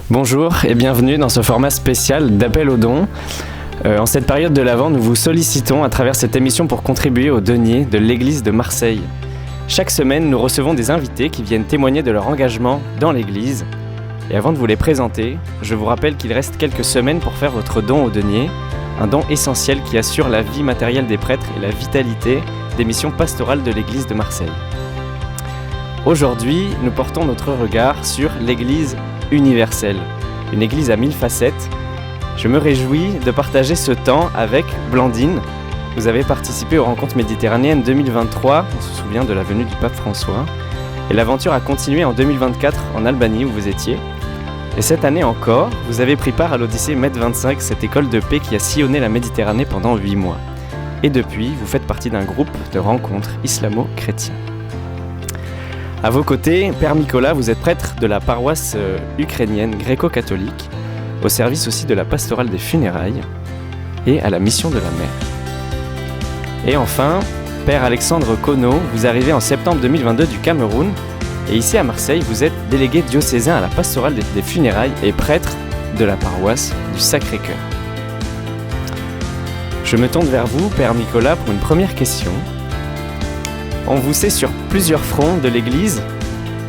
Bonjour et bienvenue dans ce format spécial d'appel aux dons. En cette période de l'Avent, nous vous sollicitons à travers cette émission pour contribuer au denier de l'Église de Marseille. Chaque semaine, nous recevons des invités qui viennent témoigner de leur engagement dans l'Église. Et avant de vous les présenter, je vous rappelle qu'il reste quelques semaines pour faire votre don au denier, un don essentiel qui assure la vie matérielle des prêtres et la vitalité des missions pastorales de l'Église de Marseille. Aujourd'hui, nous portons notre regard sur l'Église universelle, une Église à 1000 facettes. Je me réjouis de partager ce temps avec Blandine. Vous avez participé aux Rencontres méditerranéennes 2023, on se souvient de la venue du pape François. Et l'aventure a continué en 2024 en Albanie où vous étiez. Et cette année encore, vous avez pris part à l'Odyssée Med 25, cette école de paix qui a sillonné la Méditerranée pendant 8 mois. Et depuis, vous faites partie d'un groupe de rencontres islamo-chrétiens. À vos côtés, Père Nicolas, vous êtes prêtre de la paroisse ukrainienne gréco-catholique, au service aussi de la pastorale des funérailles et à la mission de la mer. Et enfin, Père Alexandre Kono, vous arrivez en septembre 2022 du Cameroun, et ici à Marseille, vous êtes délégué diocésain à la pastorale des funérailles et prêtre de la paroisse du Sacré-Cœur. Je me tourne vers vous, Père Nicolas, pour une première question. On vous sait sur plusieurs fronts de l'Église.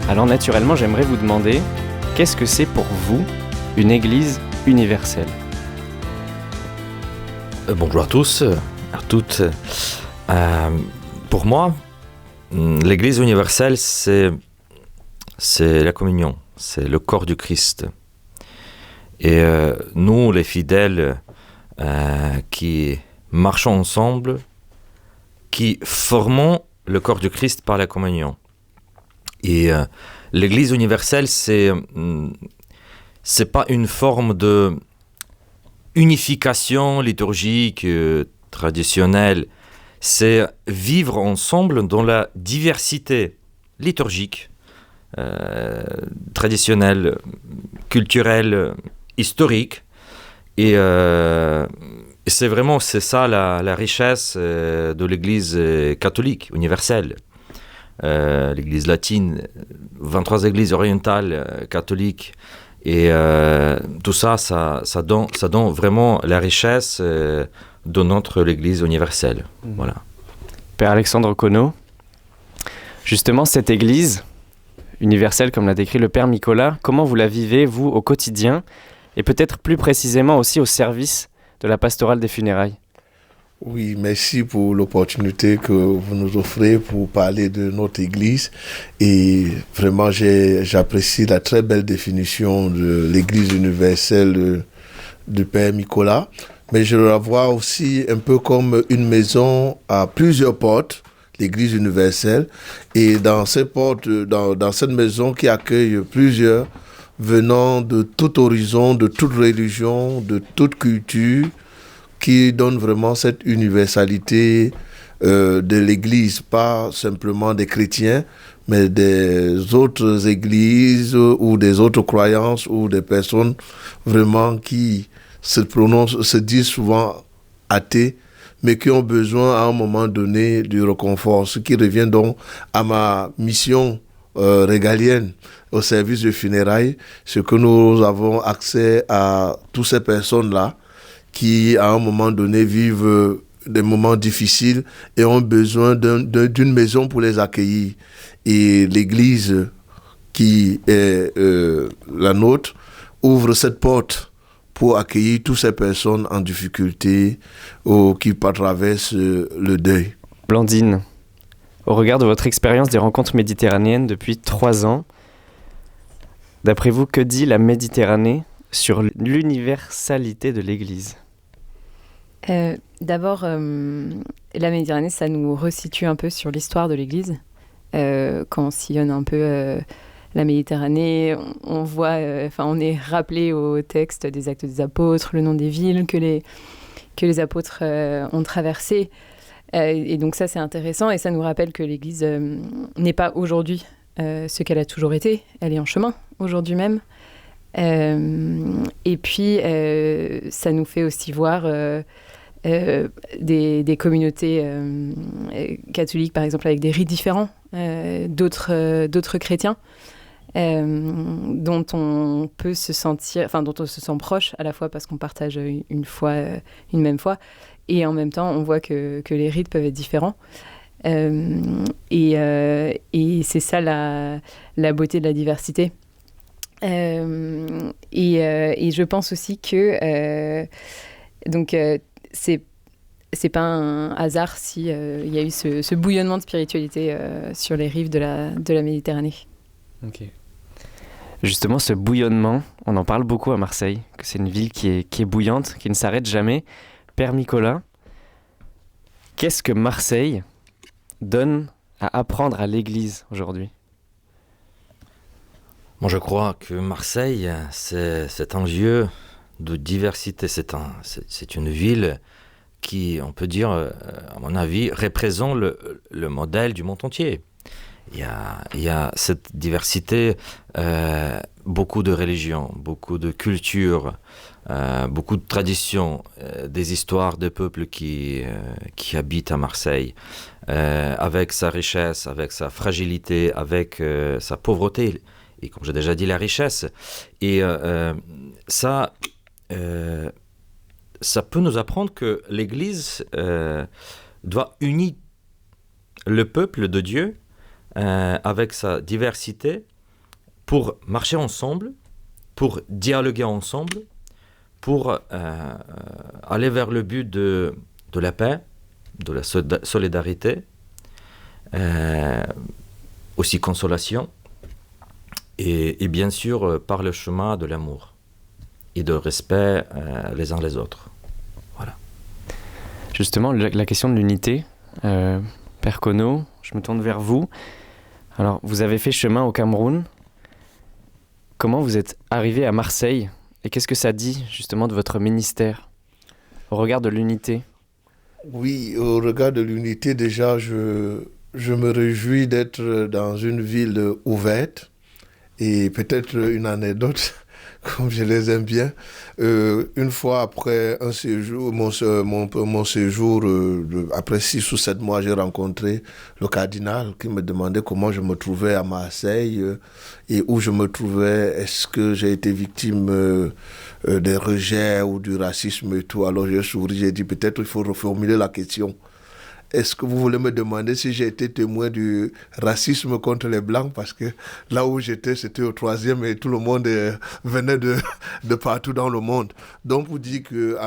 Alors naturellement, j'aimerais vous demander, qu'est-ce que c'est pour vous une Église universelle ? Bonjour à tous, à toutes. Pour moi, l'Église universelle, c'est la communion, c'est le corps du Christ. Et nous, les fidèles qui marchons ensemble, qui formons le corps du Christ par la communion. Et l'Église universelle, c'est pas une forme de unification liturgique traditionnelle. C'est vivre ensemble dans la diversité liturgique, traditionnelle, culturelle, historique. Et c'est ça la richesse de l'Église catholique universelle. L'Église latine, 23 églises orientales catholiques, et tout ça donne vraiment la richesse de notre l'Église universelle. Voilà. Père Alexandre Kono, justement cette Église universelle, comme l'a décrit le Père Nicolas, comment vous la vivez, vous, au quotidien, et peut-être plus précisément aussi au service de la pastorale des funérailles? Oui, merci pour l'opportunité que vous nous offrez pour parler de notre Église. Et vraiment, j'apprécie la très belle définition de l'Église universelle du Père Nicolas. Mais je la vois aussi un peu comme une maison à plusieurs portes, l'Église universelle. Et dans ces portes, dans cette maison qui accueille plusieurs venant de tout horizon, de toute religion, de toute culture, qui donne vraiment cette universalité de l'Église, pas simplement des chrétiens, mais des autres églises ou des autres croyances ou des personnes vraiment qui se disent souvent athées, mais qui ont besoin à un moment donné du réconfort. Ce qui revient donc à ma mission régalienne au service de funérailles, c'est que nous avons accès à toutes ces personnes-là qui, à un moment donné, vivent des moments difficiles et ont besoin d'une maison pour les accueillir. Et l'Église, qui est la nôtre, ouvre cette porte pour accueillir toutes ces personnes en difficulté ou qui traversent le deuil. Blandine, au regard de votre expérience des rencontres méditerranéennes depuis 3 ans, d'après vous, que dit la Méditerranée sur l'universalité de l'Église? D'abord, la Méditerranée, ça nous resitue un peu sur l'histoire de l'Église. Quand on sillonne un peu la Méditerranée, on voit, on est rappelé au texte des Actes des Apôtres, le nom des villes que les apôtres ont traversées. Et donc ça, c'est intéressant, et ça nous rappelle que l'Église n'est pas aujourd'hui ce qu'elle a toujours été. Elle est en chemin, aujourd'hui même. Et puis, ça nous fait aussi voir des communautés catholiques, par exemple, avec des rites différents d'autres chrétiens. dont on peut se sentir, enfin dont on se sent proche à la fois parce qu'on partage une foi, une même foi, et en même temps on voit que les rites peuvent être différents. Et c'est ça la beauté de la diversité. Et je pense aussi que c'est pas un hasard si il y a eu ce bouillonnement de spiritualité sur les rives de la Méditerranée. Ok. Justement, ce bouillonnement, on en parle beaucoup à Marseille, que c'est une ville qui est bouillante, qui ne s'arrête jamais. Père Nicolas, qu'est-ce que Marseille donne à apprendre à l'Église aujourd'hui ? Moi, je crois que Marseille, c'est un lieu de diversité. C'est une ville qui, on peut dire, à mon avis, représente le modèle du monde entier. Il y a cette diversité, beaucoup de religions, beaucoup de cultures, beaucoup de traditions, des histoires des peuples qui habitent à Marseille, avec sa richesse, avec sa fragilité, avec sa pauvreté, et comme j'ai déjà dit, la richesse. Et ça peut nous apprendre que l'Église doit unir le peuple de Dieu avec sa diversité pour marcher ensemble, pour dialoguer ensemble, pour aller vers le but de la paix, de la solidarité, aussi consolation, et bien sûr par le chemin de l'amour et de respect les uns les autres. Voilà. Justement, la question de l'unité, Père Kono, je me tourne vers vous. Alors, vous avez fait chemin au Cameroun. Comment vous êtes arrivé à Marseille et qu'est-ce que ça dit justement de votre ministère au regard de l'unité ? Oui, au regard de l'unité, déjà, je me réjouis d'être dans une ville ouverte. Et peut-être une anecdote, comme je les aime bien, une fois après un séjour, mon séjour, après 6 ou 7 mois, j'ai rencontré le cardinal qui me demandait comment je me trouvais à Marseille et où je me trouvais, est-ce que j'ai été victime des rejets ou du racisme et tout. Alors j'ai souri, j'ai dit peut-être il faut reformuler la question. Est-ce que vous voulez me demander si j'ai été témoin du racisme contre les Blancs? Parce que là où j'étais, c'était au 3e et tout le monde venait de partout dans le monde. Donc, vous dites que,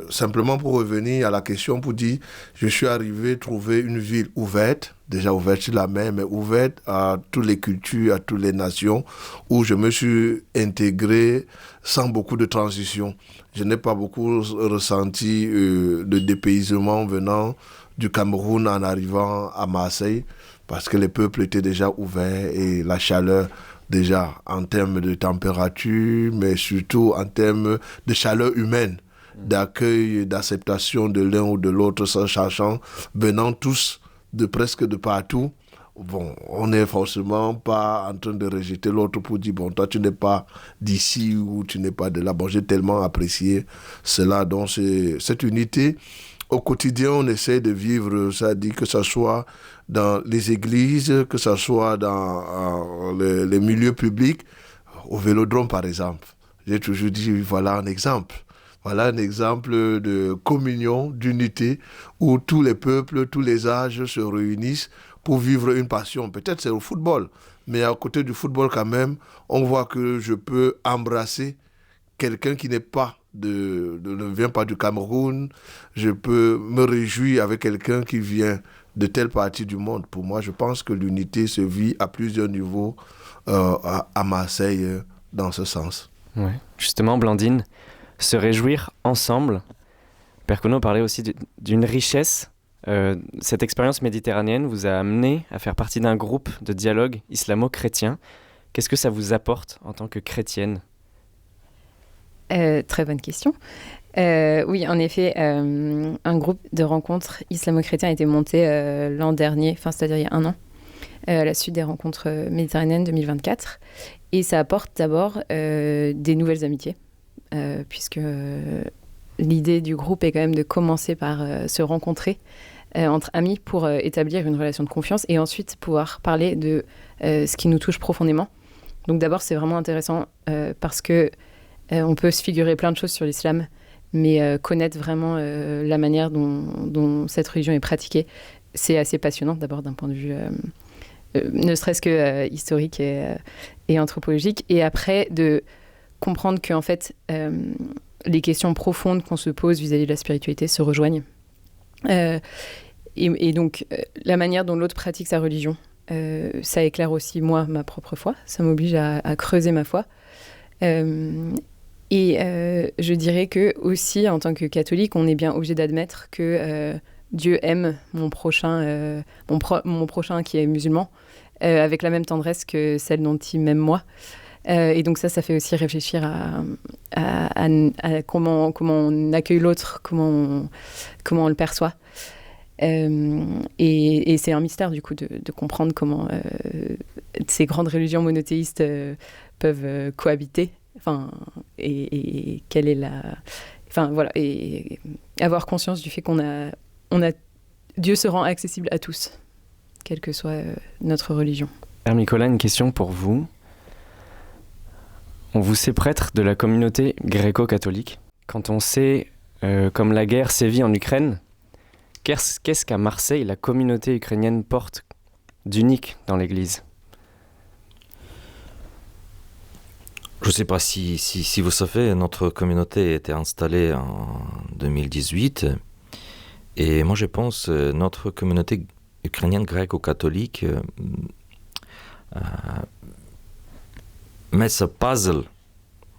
simplement pour revenir à la question, pour dire, je suis arrivé trouver une ville ouverte, déjà ouverte sur la mer, mais ouverte à toutes les cultures, à toutes les nations, où je me suis intégré sans beaucoup de transition. Je n'ai pas beaucoup ressenti de dépaysement venant du Cameroun en arrivant à Marseille, parce que les peuples étaient déjà ouverts et la chaleur, déjà en termes de température, mais surtout en termes de chaleur humaine, d'accueil, d'acceptation de l'un ou de l'autre, sans cherchant, venant tous de presque de partout. Bon, on n'est forcément pas en train de rejeter l'autre pour dire, bon, toi, tu n'es pas d'ici ou tu n'es pas de là. Bon, j'ai tellement apprécié cela. Donc, c'est cette unité. Au quotidien, on essaie de vivre, ça dit que ce soit dans les églises, que ce soit dans les milieux publics, au Vélodrome, par exemple. J'ai toujours dit, voilà un exemple. Voilà un exemple de communion, d'unité, où tous les peuples, tous les âges se réunissent pour vivre une passion. Peut-être c'est au football, mais à côté du football quand même, on voit que je peux embrasser quelqu'un qui n'est pas ne vient pas du Cameroun. Je peux me réjouir avec quelqu'un qui vient de telle partie du monde. Pour moi, je pense que l'unité se vit à plusieurs niveaux à Marseille dans ce sens. Ouais. Justement, Blandine, se réjouir ensemble. Père Kono parlait aussi d'une richesse. Cette expérience méditerranéenne vous a amené à faire partie d'un groupe de dialogue islamo-chrétien. Qu'est-ce que ça vous apporte en tant que chrétienne ? Très bonne question. Oui, en effet, un groupe de rencontres islamo-chrétiens a été monté l'an dernier, c'est-à-dire il y a 1 an, à la suite des rencontres méditerranéennes 2024. Et ça apporte d'abord des nouvelles amitiés, puisque l'idée du groupe est quand même de commencer par se rencontrer entre amis pour établir une relation de confiance et ensuite pouvoir parler de ce qui nous touche profondément. Donc d'abord, c'est vraiment intéressant parce que on peut se figurer plein de choses sur l'islam, mais connaître vraiment la manière dont cette religion est pratiquée, c'est assez passionnant d'abord d'un point de vue ne serait-ce que historique et anthropologique. Et après, de comprendre qu'en fait, les questions profondes qu'on se pose vis-à-vis de la spiritualité se rejoignent. Et donc, la manière dont l'autre pratique sa religion, ça éclaire aussi, moi, ma propre foi. Ça m'oblige à creuser ma foi. Et je dirais que aussi, en tant que catholique, on est bien obligé d'admettre que Dieu aime mon prochain qui est musulman, avec la même tendresse que celle dont il m'aime moi. Et donc ça fait aussi réfléchir à comment on accueille l'autre, comment on le perçoit. Et c'est un mystère du coup de comprendre comment ces grandes religions monothéistes peuvent cohabiter. Et quelle est voilà, et avoir conscience du fait qu'on a Dieu se rend accessible à tous, quelle que soit notre religion. Père Nicolas, une question pour vous. On vous sait prêtre de la communauté gréco-catholique. Quand on sait, comme la guerre sévit en Ukraine, qu'est-ce qu'à Marseille la communauté ukrainienne porte d'unique dans l'Église ? Je ne sais pas si vous savez, notre communauté a été installée en 2018. Et moi, je pense notre communauté ukrainienne gréco-catholique met ce puzzle,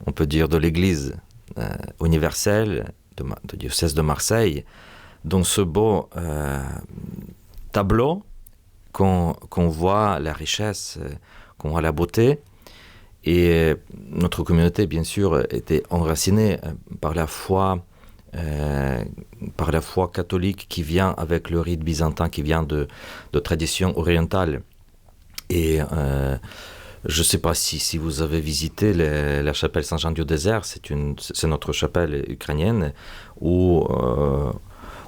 on peut dire, de l'Église universelle, du diocèse de Marseille, dans ce beau tableau qu'on voit la richesse, qu'on voit la beauté. Et notre communauté, bien sûr, était enracinée par la foi catholique qui vient avec le rite byzantin, qui vient de tradition orientale. Et je ne sais pas si vous avez visité la chapelle Saint-Jean-du-Désert, c'est notre chapelle ukrainienne, où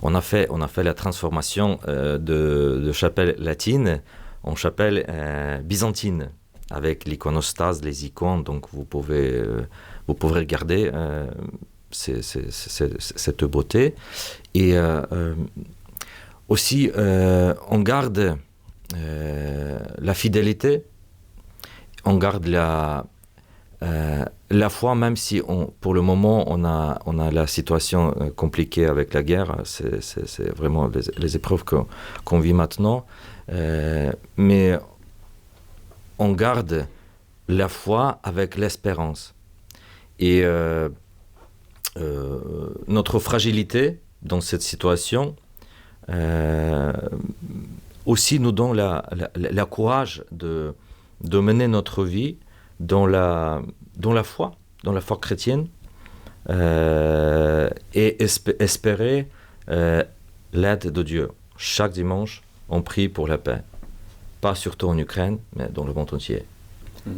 on a fait la transformation de chapelle latine en chapelle byzantine, avec l'iconostase, les icônes, donc vous pouvez regarder cette beauté. Et aussi, on garde la fidélité, on garde la foi, même si pour le moment on a la situation compliquée avec la guerre, c'est vraiment les épreuves qu'on vit maintenant, mais on garde la foi avec l'espérance. Et notre fragilité dans cette situation aussi nous donne la courage de mener notre vie dans la foi chrétienne, et espérer l'aide de Dieu. Chaque dimanche, on prie pour la paix. Pas surtout en Ukraine, mais dans le monde entier.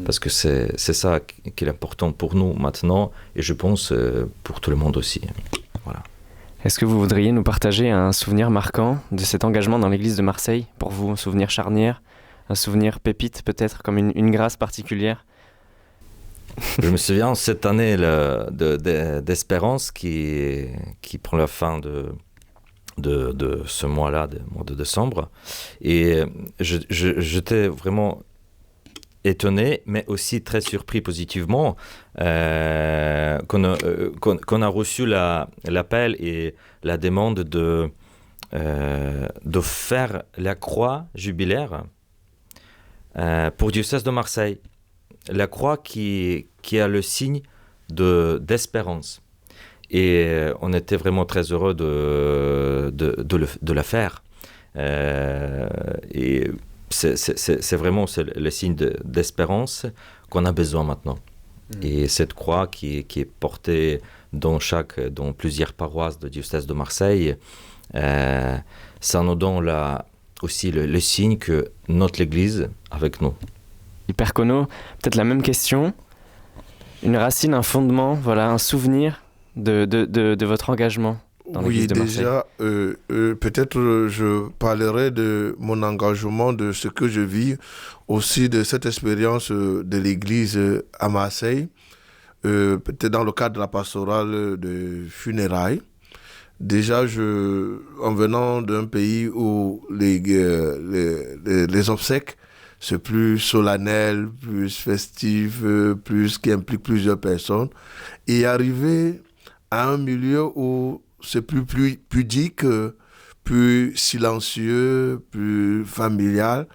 Parce que c'est ça qui est important pour nous maintenant, et je pense pour tout le monde aussi. Voilà. Est-ce que vous voudriez nous partager un souvenir marquant de cet engagement dans l'église de Marseille ? Pour vous, un souvenir charnière, un souvenir pépite peut-être, comme une grâce particulière ? Je me souviens cette année d'Espérance qui prend la fin de ce mois-là, le mois de décembre. Et j'étais vraiment étonné, mais aussi très surpris positivement qu'on a reçu l'appel et la demande de faire la croix jubilaire pour diocèse de Marseille. La croix qui a le signe d'espérance. Et on était vraiment très heureux de la faire. Et c'est vraiment le signe d'espérance qu'on a besoin maintenant. Et cette croix qui est portée dans plusieurs paroisses de diocèse de Marseille, ça nous donne aussi le signe que notre Église avec nous. Père Conneau, peut-être la même question. Une racine, un fondement, voilà, un souvenir de votre engagement. dans l'église de Marseille. Oui, déjà, peut-être je parlerai de mon engagement, de ce que je vis, aussi de cette expérience de l'église à Marseille, peut-être dans le cadre de la pastorale de funérailles. Déjà, en venant d'un pays où les obsèques, c'est plus solennel, plus festif, qui implique plusieurs personnes, et arriver à un milieu où c'est plus pudique, plus silencieux, plus familial.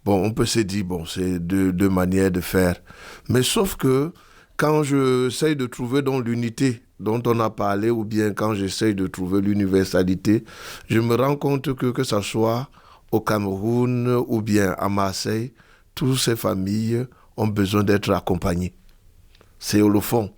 Bon, on peut se dire, bon, c'est deux manières de faire. Mais sauf que quand j'essaye de trouver dans l'unité dont on a parlé, ou bien quand j'essaye de trouver l'universalité, je me rends compte que ça soit au Cameroun ou bien à Marseille, toutes ces familles ont besoin d'être accompagnées. C'est au fond,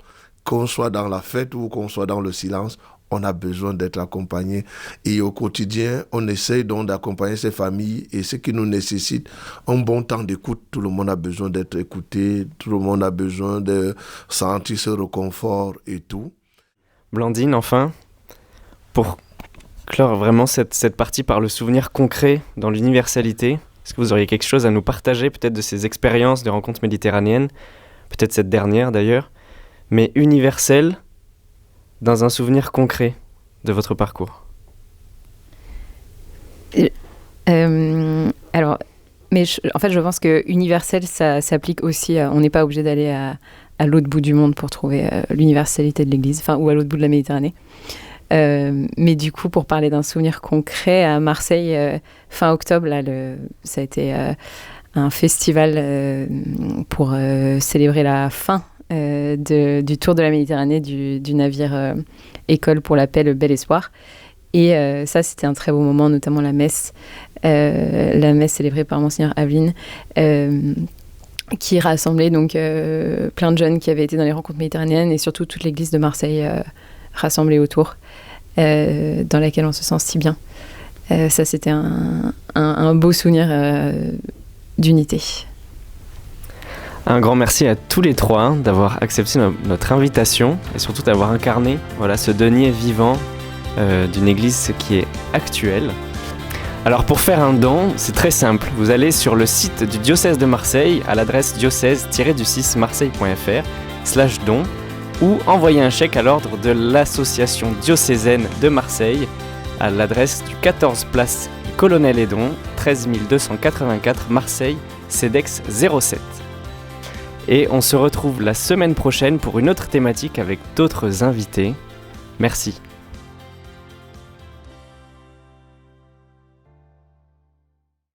qu'on soit dans la fête ou qu'on soit dans le silence, on a besoin d'être accompagné. Et au quotidien, on essaye donc d'accompagner ces familles, et ce qui nous nécessite un bon temps d'écoute. Tout le monde a besoin d'être écouté, tout le monde a besoin de sentir ce réconfort et tout. Blandine, enfin, pour clore vraiment cette partie par le souvenir concret dans l'universalité, est-ce que vous auriez quelque chose à nous partager, peut-être de ces expériences de rencontres méditerranéennes, peut-être cette dernière d'ailleurs, mais universelle, dans un souvenir concret de votre parcours? Alors, en fait, je pense que universel, ça s'applique aussi. On n'est pas obligé d'aller à l'autre bout du monde pour trouver l'universalité de l'Église, ou à l'autre bout de la Méditerranée. Mais du coup, pour parler d'un souvenir concret, à Marseille, fin octobre, là, ça a été un festival pour célébrer la fin du tour de la Méditerranée du navire École pour la paix, le Bel Espoir. Et ça, c'était un très beau moment, notamment la messe célébrée par Monseigneur Aveline, qui rassemblait donc plein de jeunes qui avaient été dans les rencontres méditerranéennes, et surtout toute l'église de Marseille rassemblée autour, dans laquelle on se sent si bien. Ça, c'était un beau souvenir d'unité. Un grand merci à tous les trois d'avoir accepté notre invitation, et surtout d'avoir incarné ce denier vivant d'une église qui est actuelle. Alors pour faire un don, c'est très simple. Vous allez sur le site du diocèse de Marseille à l'adresse diocèse-marseille.fr/don, ou envoyer un chèque à l'ordre de l'association diocésaine de Marseille à l'adresse du 14 place Colonel Edon, 13 284 Marseille, CEDEX 07. Et on se retrouve la semaine prochaine pour une autre thématique avec d'autres invités. Merci.